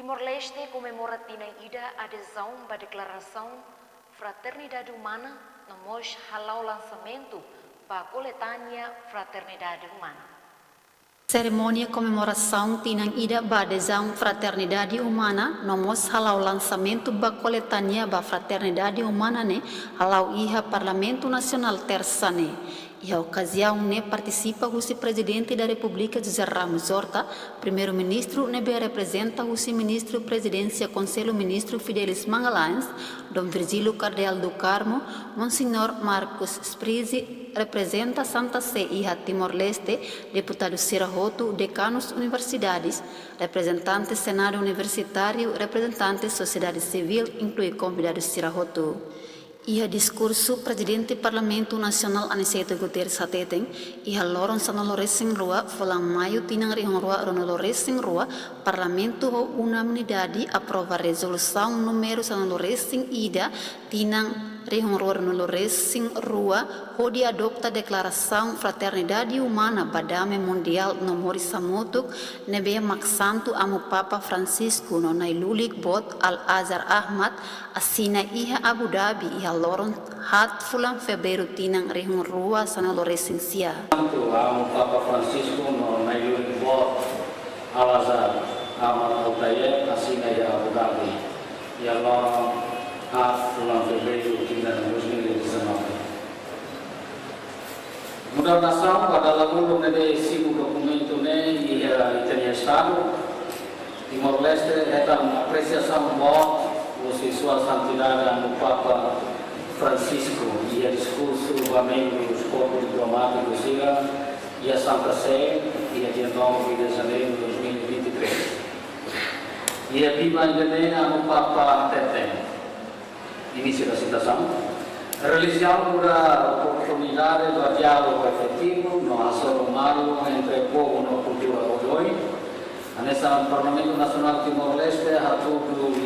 Timor-Leste comemora Tina Ida adesão à Declaração Fraternidade Humana no MOS halau lançamento para a coletânea Fraternidade Humana. Cerimônia comemoração Tinang Ida ba adesão Fraternidade Humana no MOS halau lançamento ba coletânea ba Fraternidade Humana ne halau iha Parlamento Nacional Tersane. E a ocasião ne participa o presidente da República José Ramos Horta, primeiro-ministro ne representa o ministro presidência Conselho Ministro Fidelis Magalhães, Dom Virgílio Cardeal do Carmo, Monsenhor Marcos Sprisi, representa Santa Sé e Timor-Leste, deputado Sirahoto, decanos universidades, representantes Senado Universitário, representantes sociedade civil, inclui convidados Sirahoto. Ia discurso Presidente Parlamento Nasional Aniceto Guterres Hateten, ia loron sa noloresing rua, falang maio tinang rihong rua noloresing rua, Parlamento ho unanimidade aprova resolução número sa noloresing ida, tinang rihong rua noloresing rua, ho diadopta Declaração Fraternidade Humana Badame Mundial no Morisamutuk, nebe maksantu amu Papa Francisco no nailulik bot Al-Azhar Ahmad, asina iha Abu Dhabi iha loron hat fulan fevereiro tinang rihong rua sana loresing sia. Amu Papa Francisco no nailulik bot Al-Azhar Ahmad Al-Tayyib, asina iha Abu Dhabi iha loron hat fulan fevereiro tinang 2019. Mudah-mudahan pada lalu menjadi siku dokumento ne ia itania Estado Timor-Leste etam apresiação bom você sua santidade no Papa Francisco ia discurso membro dos corpos diplomáticos siga ia Santa Sé ia dia 9 de janeiro de 2023 ia viva engenena no Papa Tete. Início da citação. Realizamos a oportunidade do diálogo efetivo, não há só um malo entre o povo e a cultura hoje. Nesse Parlamento Nacional Timor-Leste, há tudo e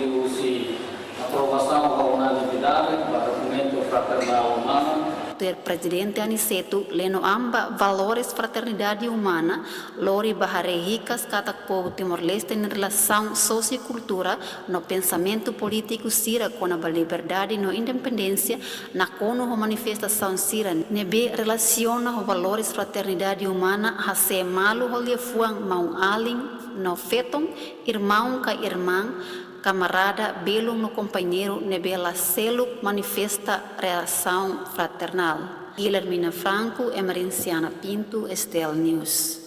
aprovação da unanimidade do documento Fraternidade Humana. O presidente Aniceto leno amba valores fraternidade humana, lori baharehicas kata povo Timor-Leste em relação sociocultura, no pensamento político sira com a liberdade no independência, na cono a manifestação sira nebe relaciona os valores fraternidade humana a ser malo holia fuang maung aling no fetom irmão ka irmã camarada belo no companheiro nebela selo manifesta relação fraternal. Guilhermina Franco, Emerenciana Pinto, Estel News.